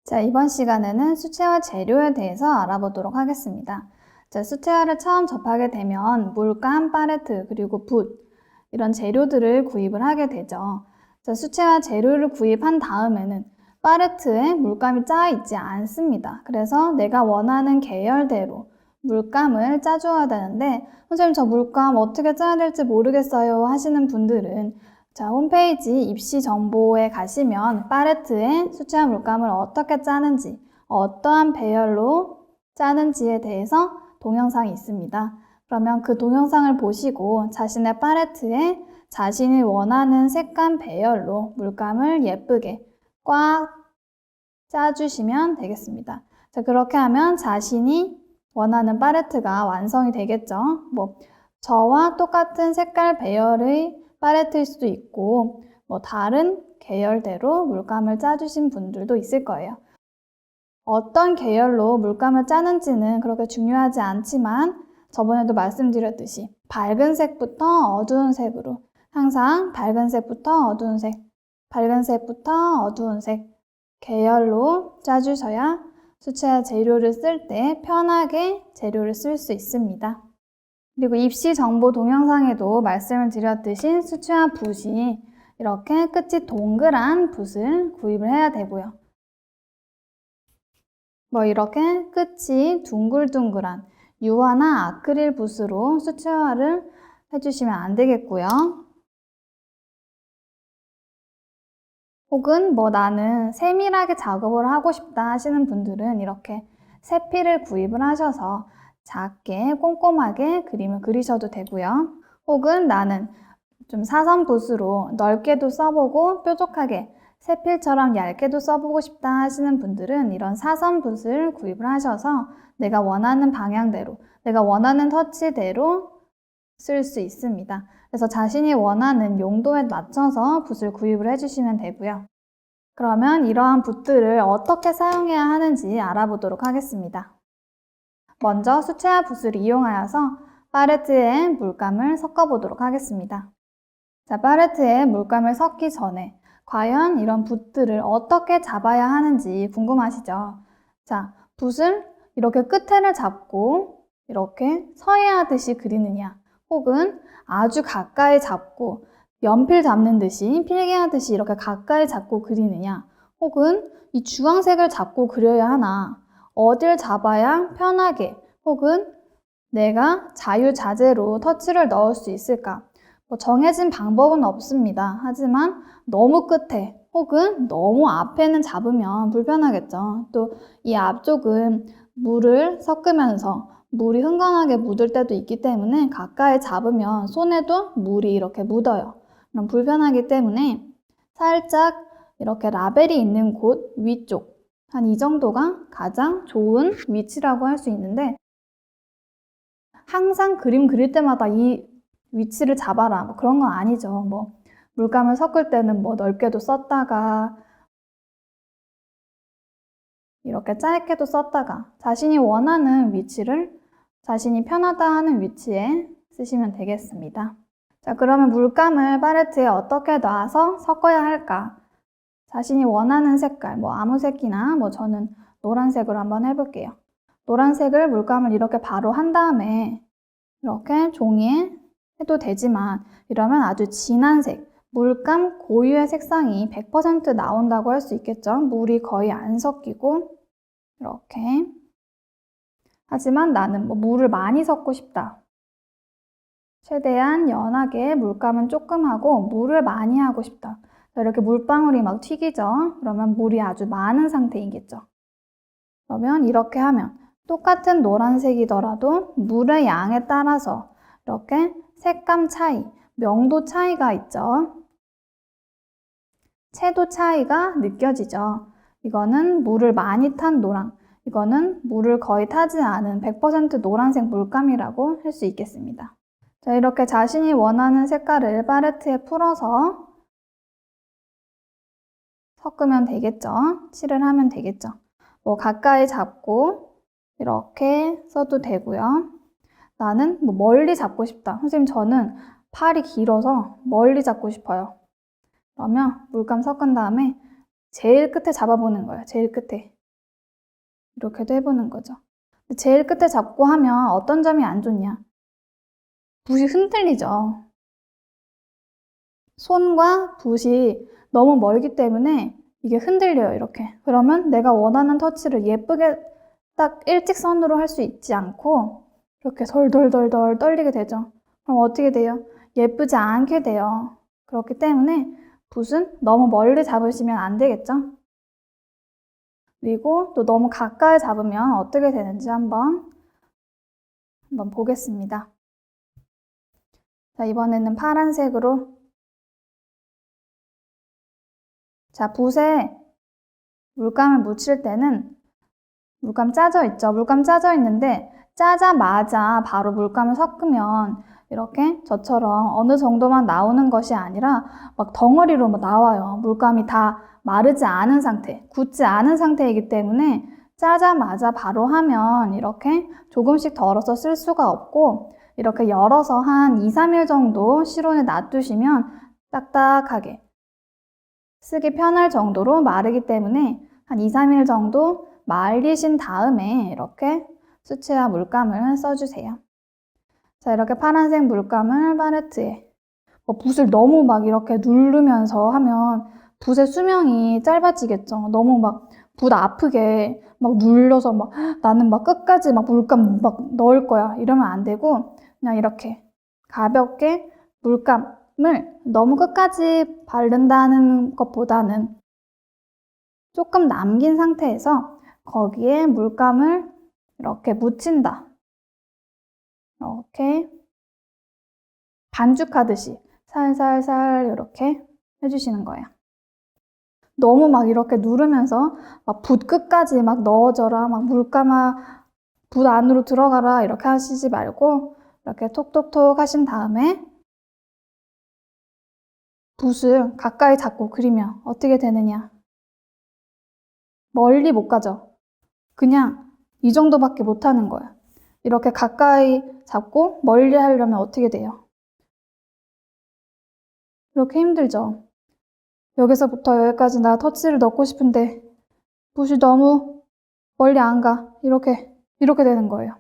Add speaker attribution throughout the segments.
Speaker 1: 자, 이번 시간에는 수채화 재료에 대해서 알아보도록 하겠습니다. 자, 수채화를 처음 접하게 되면 물감, 팔레트, 그리고 붓 이런 재료들을 구입을 하게 되죠. 자, 수채화 재료를 구입한 다음에는 팔레트에 물감이 짜 있지 않습니다. 그래서 내가 원하는 계열대로 물감을 짜줘야 되는데 선생님 저 물감 어떻게 짜야 될지 모르겠어요 하시는 분들은 자, 홈페이지 입시 정보에 가시면 팔레트에 수채화 물감을 어떻게 짜는지, 어떠한 배열로 짜는지에 대해서 동영상이 있습니다. 그러면 그 동영상을 보시고 자신의 팔레트에 자신이 원하는 색감 배열로 물감을 예쁘게 꽉 짜주시면 되겠습니다. 자, 그렇게 하면 자신이 원하는 팔레트가 완성이 되겠죠. 저와 똑같은 색깔 배열의 팔레트일 수도 있고 다른 계열대로 물감을 짜주신 분들도 있을 거예요. 어떤 계열로 물감을 짜는지는 그렇게 중요하지 않지만 저번에도 말씀드렸듯이 밝은 색부터 어두운 색으로 항상 밝은 색부터 어두운 색, 밝은 색부터 어두운 색 계열로 짜주셔야 수채화 재료를 쓸 때 편하게 재료를 쓸 수 있습니다. 그리고 입시 정보 동영상에도 말씀을 드렸듯이 수채화 붓이 이렇게 끝이 동그란 붓을 구입을 해야 되고요. 이렇게 끝이 둥글둥글한 유화나 아크릴 붓으로 수채화를 해주시면 안 되겠고요. 혹은 나는 세밀하게 작업을 하고 싶다 하시는 분들은 이렇게 세필을 구입을 하셔서 작게 꼼꼼하게 그림을 그리셔도 되고요. 혹은 나는 좀 사선 붓으로 넓게도 써보고 뾰족하게 세필처럼 얇게도 써보고 싶다 하시는 분들은 이런 사선 붓을 구입을 하셔서 내가 원하는 방향대로, 내가 원하는 터치대로 쓸 수 있습니다. 그래서 자신이 원하는 용도에 맞춰서 붓을 구입을 해주시면 되고요. 그러면 이러한 붓들을 어떻게 사용해야 하는지 알아보도록 하겠습니다. 먼저 수채화 붓을 이용하여서 팔레트에 물감을 섞어보도록 하겠습니다. 자, 팔레트에 물감을 섞기 전에 과연 이런 붓들을 어떻게 잡아야 하는지 궁금하시죠? 자, 붓을 이렇게 끝에를 잡고 이렇게 서예하듯이 그리느냐 혹은 아주 가까이 잡고 연필 잡는 듯이 필기하듯이 이렇게 가까이 잡고 그리느냐 혹은 이 주황색을 잡고 그려야 하나 어딜 잡아야 편하게 혹은 내가 자유자재로 터치를 넣을 수 있을까? 정해진 방법은 없습니다. 하지만 너무 끝에 혹은 너무 앞에는 잡으면 불편하겠죠. 또 이 앞쪽은 물을 섞으면서 물이 흥건하게 묻을 때도 있기 때문에 가까이 잡으면 손에도 물이 이렇게 묻어요. 그럼 불편하기 때문에 살짝 이렇게 라벨이 있는 곳 위쪽 한 이 정도가 가장 좋은 위치라고 할 수 있는데 항상 그림 그릴 때마다 이 위치를 잡아라 그런 건 아니죠. 물감을 섞을 때는 넓게도 썼다가 이렇게 짧게도 썼다가 자신이 원하는 위치를 자신이 편하다 하는 위치에 쓰시면 되겠습니다. 자, 그러면 물감을 팔레트에 어떻게 놔서 섞어야 할까? 자신이 원하는 색깔, 아무 색이나 저는 노란색으로 한번 해볼게요. 노란색을 물감을 이렇게 바로 한 다음에 이렇게 종이에 해도 되지만 이러면 아주 진한 색, 물감 고유의 색상이 100% 나온다고 할 수 있겠죠. 물이 거의 안 섞이고 이렇게. 하지만 나는 물을 많이 섞고 싶다. 최대한 연하게 물감은 조금 하고 물을 많이 하고 싶다. 이렇게 물방울이 막 튀기죠. 그러면 물이 아주 많은 상태이겠죠. 그러면 이렇게 하면 똑같은 노란색이더라도 물의 양에 따라서 이렇게 색감 차이, 명도 차이가 있죠. 채도 차이가 느껴지죠. 이거는 물을 많이 탄 노랑, 이거는 물을 거의 타지 않은 100% 노란색 물감이라고 할 수 있겠습니다. 자, 이렇게 자신이 원하는 색깔을 팔레트에 풀어서 섞으면 되겠죠. 칠을 하면 되겠죠. 가까이 잡고 이렇게 써도 되고요. 나는 멀리 잡고 싶다. 선생님 저는 팔이 길어서 멀리 잡고 싶어요. 그러면 물감 섞은 다음에 제일 끝에 잡아보는 거예요. 제일 끝에. 이렇게도 해보는 거죠. 제일 끝에 잡고 하면 어떤 점이 안 좋냐? 붓이 흔들리죠. 손과 붓이 너무 멀기 때문에 이게 흔들려요, 이렇게. 그러면 내가 원하는 터치를 예쁘게 딱 일직선으로 할 수 있지 않고 이렇게 덜덜덜덜 떨리게 되죠. 그럼 어떻게 돼요? 예쁘지 않게 돼요. 그렇기 때문에 붓은 너무 멀리 잡으시면 안 되겠죠? 그리고 또 너무 가까이 잡으면 어떻게 되는지 한번 보겠습니다. 자, 이번에는 파란색으로. 자, 붓에 물감을 묻힐 때는 물감 짜져 있죠. 물감 짜져 있는데 짜자마자 바로 물감을 섞으면 이렇게 저처럼 어느 정도만 나오는 것이 아니라 막 덩어리로 나와요. 물감이 다 마르지 않은 상태, 굳지 않은 상태이기 때문에 짜자마자 바로 하면 이렇게 조금씩 덜어서 쓸 수가 없고 이렇게 열어서 한 2, 3일 정도 실온에 놔두시면 딱딱하게 쓰기 편할 정도로 마르기 때문에 한 2, 3일 정도 말리신 다음에 이렇게 수채화 물감을 써주세요. 자, 이렇게 파란색 물감을 팔레트에 붓을 너무 막 이렇게 누르면서 하면 붓의 수명이 짧아지겠죠. 너무 막 붓 아프게 막 눌러서 막 나는 막 끝까지 막 물감 막 넣을 거야 이러면 안 되고 그냥 이렇게 가볍게 물감을 너무 끝까지 바른다는 것보다는 조금 남긴 상태에서 거기에 물감을 이렇게 묻힌다. 이렇게 반죽하듯이 살살살 이렇게 해주시는 거예요. 너무 막 이렇게 누르면서 막 붓 끝까지 막 넣어줘라, 막 물감아 붓 안으로 들어가라 이렇게 하시지 말고 이렇게 톡톡톡 하신 다음에 붓을 가까이 잡고 그리면 어떻게 되느냐? 멀리 못 가죠. 그냥 이 정도밖에 못 하는 거야. 이렇게 가까이 잡고 멀리 하려면 어떻게 돼요? 이렇게 힘들죠. 여기서부터 여기까지 나 터치를 넣고 싶은데 붓이 너무 멀리 안 가. 이렇게 되는 거예요.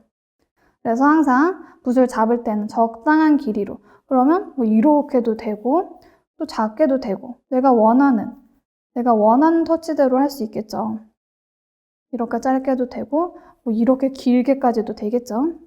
Speaker 1: 그래서 항상 붓을 잡을 때는 적당한 길이로. 그러면 뭐 이렇게도 되고 또 작게도 되고 내가 원하는 터치대로 할 수 있겠죠. 이렇게 짧게도 되고 뭐 이렇게 길게까지도 되겠죠.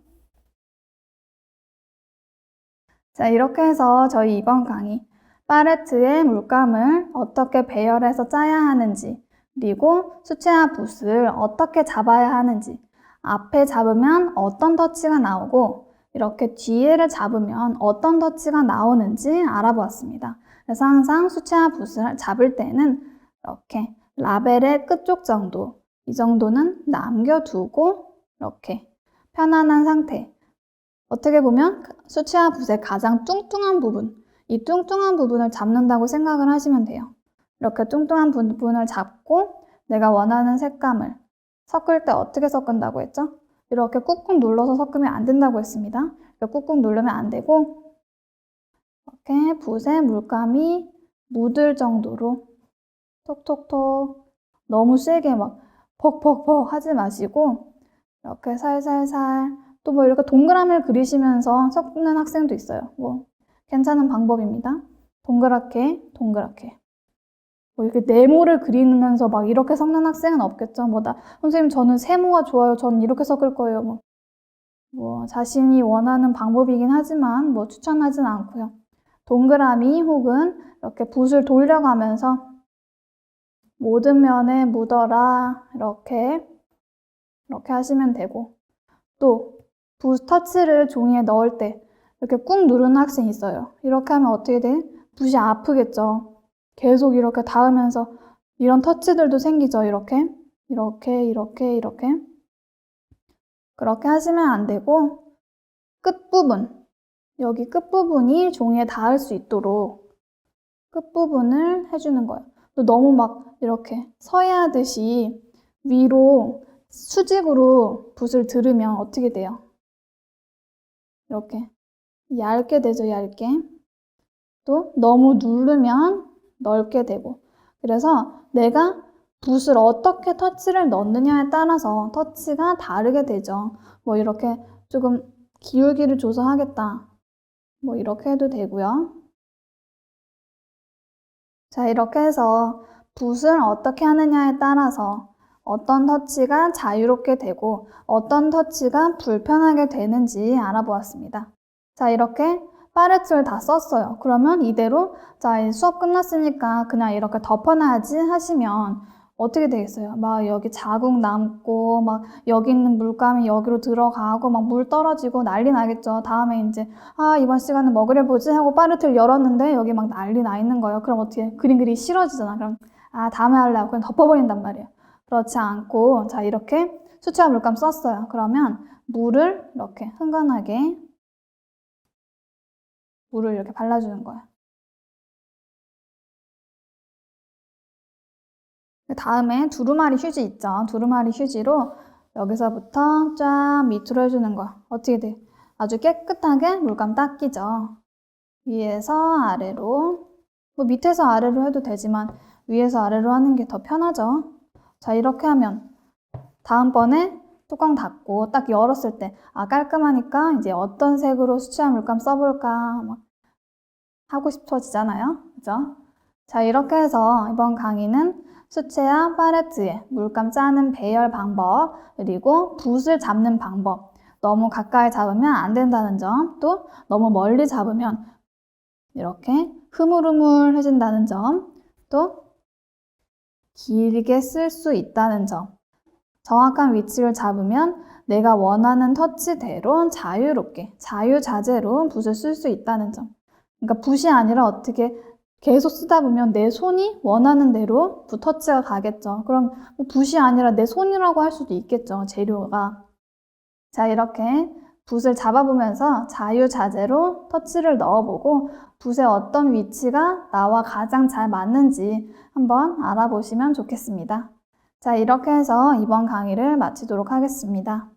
Speaker 1: 자, 이렇게 해서 저희 이번 강의 팔레트에 물감을 어떻게 배열해서 짜야 하는지 그리고 수채화 붓을 어떻게 잡아야 하는지 앞에 잡으면 어떤 터치가 나오고 이렇게 뒤에를 잡으면 어떤 터치가 나오는지 알아보았습니다. 그래서 항상 수채화 붓을 잡을 때는 이렇게 라벨의 끝쪽 정도 이 정도는 남겨두고 이렇게 편안한 상태 어떻게 보면 수채화 붓의 가장 뚱뚱한 부분 이 뚱뚱한 부분을 잡는다고 생각을 하시면 돼요. 이렇게 뚱뚱한 부분을 잡고 내가 원하는 색감을 섞을 때 어떻게 섞는다고 했죠? 이렇게 꾹꾹 눌러서 섞으면 안 된다고 했습니다. 이렇게 꾹꾹 누르면 안 되고 이렇게 붓에 물감이 묻을 정도로 톡톡톡 너무 세게 막 퍽퍽퍽 하지 마시고 이렇게 살살살 또 뭐 이렇게 동그라미를 그리시면서 섞는 학생도 있어요. 뭐 괜찮은 방법입니다. 동그랗게 뭐 이렇게 네모를 그리면서 막 이렇게 섞는 학생은 없겠죠. 선생님 저는 세모가 좋아요. 저는 이렇게 섞을 거예요. 뭐 자신이 원하는 방법이긴 하지만 뭐 추천하진 않고요. 동그라미 혹은 이렇게 붓을 돌려가면서 모든 면에 묻어라 이렇게 하시면 되고 또 붓 터치를 종이에 넣을 때 이렇게 꾹 누르는 학생이 있어요. 이렇게 하면 어떻게 돼? 붓이 아프겠죠. 계속 이렇게 닿으면서 이런 터치들도 생기죠. 이렇게 그렇게 하시면 안 되고 끝부분 여기 끝부분이 종이에 닿을 수 있도록 끝부분을 해주는 거예요. 또 너무 막 이렇게 서예하듯이 위로 수직으로 붓을 들으면 어떻게 돼요? 이렇게 얇게 되죠, 얇게. 또 너무 누르면 넓게 되고. 그래서 내가 붓을 어떻게 터치를 넣느냐에 따라서 터치가 다르게 되죠. 뭐 이렇게 조금 기울기를 조절하겠다. 뭐 이렇게 해도 되고요. 자, 이렇게 해서 붓을 어떻게 하느냐에 따라서 어떤 터치가 자유롭게 되고 어떤 터치가 불편하게 되는지 알아보았습니다. 자, 이렇게 팔레트를 다 썼어요. 그러면 이대로 자, 수업 끝났으니까 그냥 이렇게 덮어놔야지 하시면 어떻게 되겠어요? 막 여기 자국 남고 막 여기 있는 물감이 여기로 들어가고 막 물 떨어지고 난리 나겠죠. 다음에 이제 이번 시간은 뭐 그려보지 하고 팔레트를 열었는데 여기 막 난리 나 있는 거예요. 그럼 어떻게 그림 그리기 싫어지잖아. 그럼 다음에 할래 하고 그냥 덮어버린단 말이에요. 그렇지 않고 자, 이렇게 수채화 물감 썼어요. 그러면 물을 이렇게 흥건하게 물을 이렇게 발라주는 거예요. 다음에 두루마리 휴지 있죠. 두루마리 휴지로 여기서부터 쫙 밑으로 해주는 거야. 어떻게 돼? 아주 깨끗하게 물감 닦이죠. 위에서 아래로, 뭐 밑에서 아래로 해도 되지만 위에서 아래로 하는 게 더 편하죠. 자, 이렇게 하면 다음번에 뚜껑 닫고 딱 열었을 때 깔끔하니까 이제 어떤 색으로 수채화 물감 써볼까 막 하고 싶어지잖아요. 그죠? 자, 이렇게 해서 이번 강의는 수채화 팔레트에 물감 짜는 배열 방법, 그리고 붓을 잡는 방법, 너무 가까이 잡으면 안 된다는 점, 또 너무 멀리 잡으면 이렇게 흐물흐물해진다는 점, 또 길게 쓸 수 있다는 점, 정확한 위치를 잡으면 내가 원하는 터치대로 자유롭게, 자유자재로 붓을 쓸 수 있다는 점. 그러니까 붓이 아니라 어떻게 계속 쓰다 보면 내 손이 원하는 대로 붓 터치가 가겠죠. 그럼 붓이 아니라 내 손이라고 할 수도 있겠죠, 재료가. 자, 이렇게 붓을 잡아보면서 자유자재로 터치를 넣어보고 붓의 어떤 위치가 나와 가장 잘 맞는지 한번 알아보시면 좋겠습니다. 자, 이렇게 해서 이번 강의를 마치도록 하겠습니다.